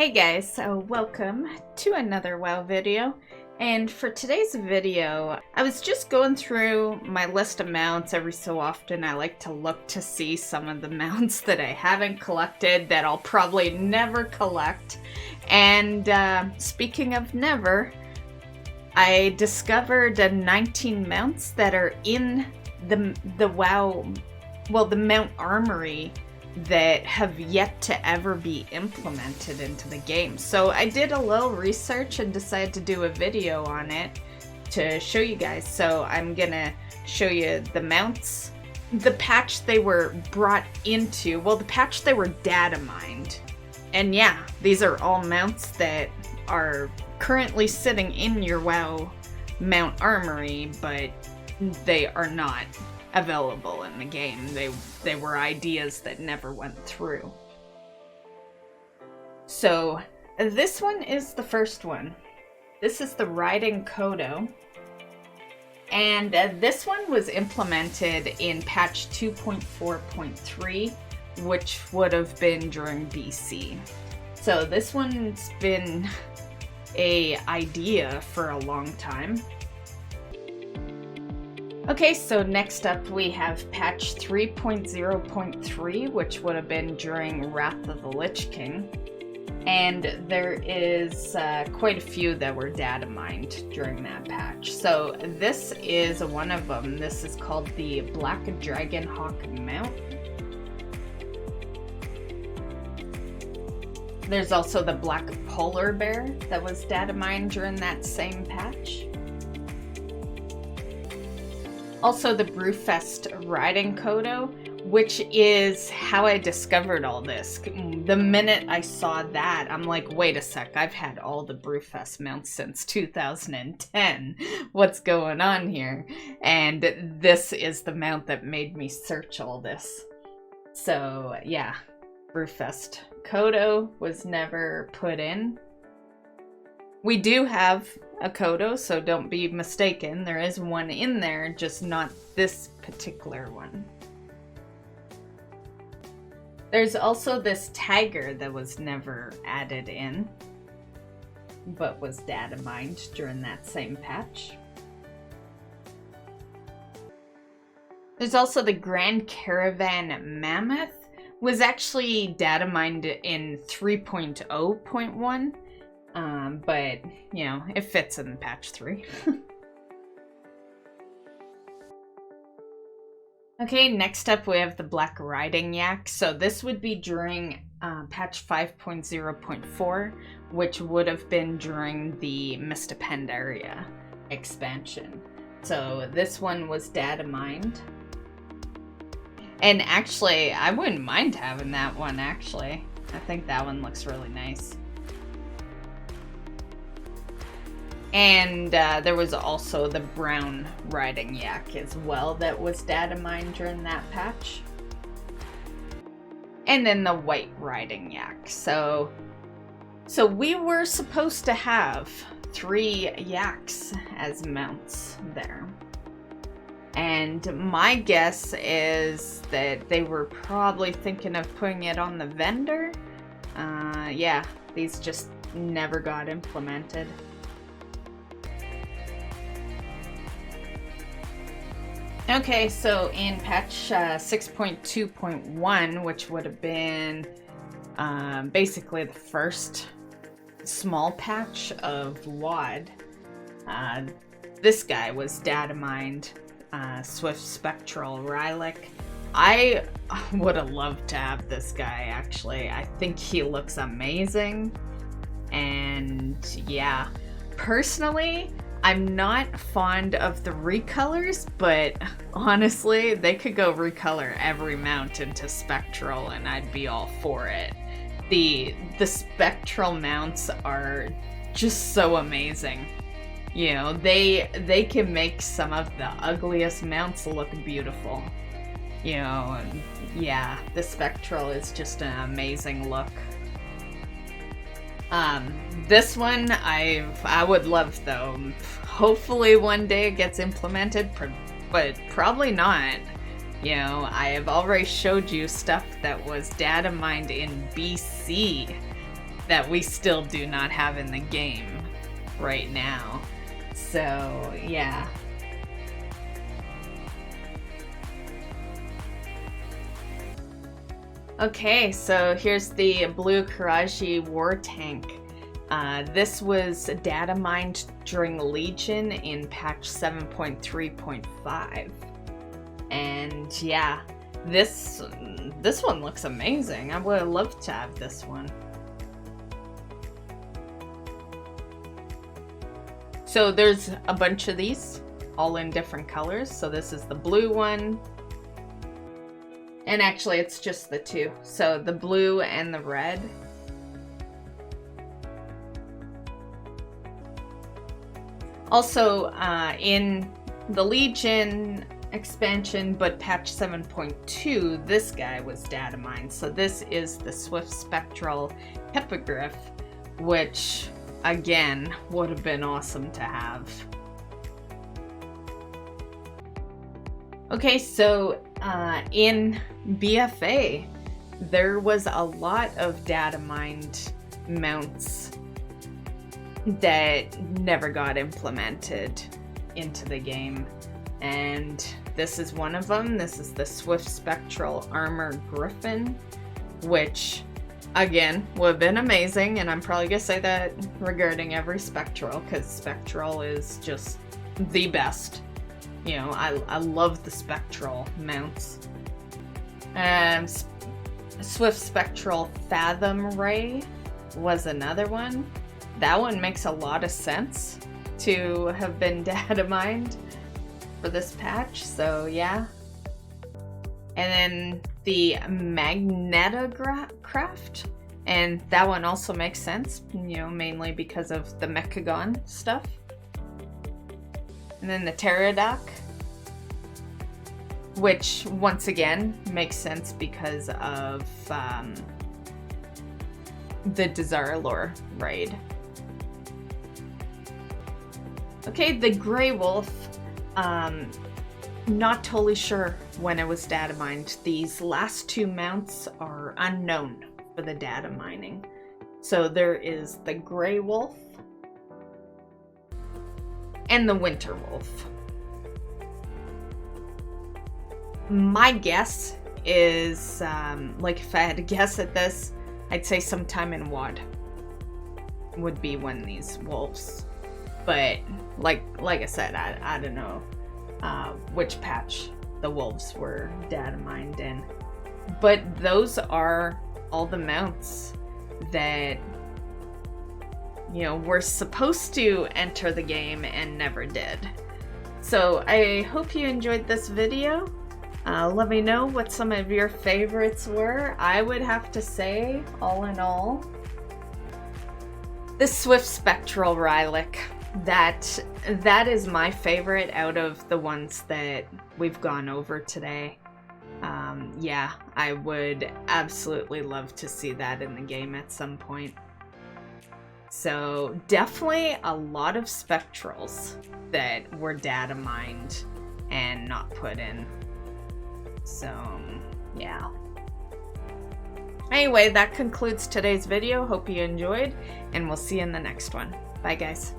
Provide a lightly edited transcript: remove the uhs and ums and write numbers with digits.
Hey guys, so welcome to another WoW video. And for today's video, I was just going through my list of mounts. Every so often I like to look to see some of the mounts that I haven't collected that I'll probably never collect. And speaking of never, I discovered 19 mounts that are in the WoW, well, the Mount Armory, that have yet to ever be implemented into the game. So I did a little research and decided to do a video on it to show you guys. So I'm gonna show you the mounts, the patch they were brought into, well, the patch they were datamined. And yeah, these are all mounts that are currently sitting in your WoW Mount Armory, but they are not available in the game. They were ideas that never went through. So this one is the first one. This is the Riding Yak, and this one was implemented in patch 2.4.3, which would have been during BC. So this one's been a idea for a long time. Okay, so next up we have patch 3.0.3, which would have been during Wrath of the Lich King. And there is quite a few that were data mined during that patch. So this is one of them. This is called the Black Dragon Hawk mount. There's also the Black Polar Bear that was data mined during that same patch. Also the Brewfest Riding Yak, which is how I discovered all this. The minute I saw that, I'm like, wait a sec, I've had all the Brewfest mounts since 2010. What's going on here? And this is the mount that made me search all this. So yeah, Brewfest Yak was never put in. We do have a coulda, so don't be mistaken. There is one in there, just not this particular one. There's also this tiger that was never added in, but was data mined during that same patch. There's also the Grand Caravan Mammoth, was actually data mined in 3.0.1. But, you know, it fits in patch 3. Okay, next up we have the Black Riding Yak. So this would be during patch 5.0.4, which would have been during the Mist of Pandaria expansion. So this one was data mined. And actually, I wouldn't mind having that one, actually. I think that one looks really nice. And there was also the Brown Riding Yak as well that was data mined during that patch. And then the White Riding Yak. So we were supposed to have 3 yaks as mounts there. And my guess is that they were probably thinking of putting it on the vendor. Yeah, these just never got implemented. Okay, so in patch 6.2.1, which would have been basically the first small patch of WoD, this guy was data mined, Swift Spectral Rylic. I would have loved to have this guy, actually. I think he looks amazing. And yeah, personally, I'm not fond of the recolors, but honestly, they could go recolor every mount into Spectral and I'd be all for it. The Spectral mounts are just so amazing. You know, they can make some of the ugliest mounts look beautiful. You know, yeah, the Spectral is just an amazing look. This one I would love, though. Hopefully one day it gets implemented, but probably not. You know, I have already showed you stuff that was data mined in BC that we still do not have in the game right now. So, yeah. Okay, so here's the blue Karachi war tank. This was data mined during Legion in patch 7.3.5. And yeah, this one looks amazing. I would have loved to have this one. So there's a bunch of these, all in different colors. So this is the blue one. And actually it's just the two. So the blue and the red. Also in the Legion expansion, but patch 7.2, this guy was data mined. So this is the Swift Spectral Hippogriff, which again would have been awesome to have. Okay, so in BFA, there was a lot of data mined mounts that never got implemented into the game. And this is one of them. This is the Swift Spectral Armor Griffin, which again would have been amazing. And I'm probably gonna say that regarding every Spectral, because Spectral is just the best. You know, I love the Spectral mounts. Swift Spectral Fathom Ray was another one. That one makes a lot of sense to have been data mined for this patch, so yeah. And then the Magnetocraft, and that one also makes sense, you know, mainly because of the Mechagon stuff. And then the Pterodoc, which once again makes sense because of the Desarlor raid. Okay, the Grey Wolf, not totally sure when it was data mined. These last two mounts are unknown for the data mining. So there is the Grey Wolf and the Winter Wolf. My guess is, like if I had to guess at this, I'd say sometime in WoD would be when these wolves. But like I said, I don't know which patch the wolves were data mined in. But those are all the mounts that, you know, were supposed to enter the game and never did. So I hope you enjoyed this video. Let me know what some of your favorites were. I would have to say, all in all, the Swift Spectral Rylic. That is my favorite out of the ones that we've gone over today. Yeah, I would absolutely love to see that in the game at some point. So definitely a lot of Spectrals that were data mined and not put in. So yeah. Anyway, that concludes today's video. Hope you enjoyed, and we'll see you in the next one. Bye guys.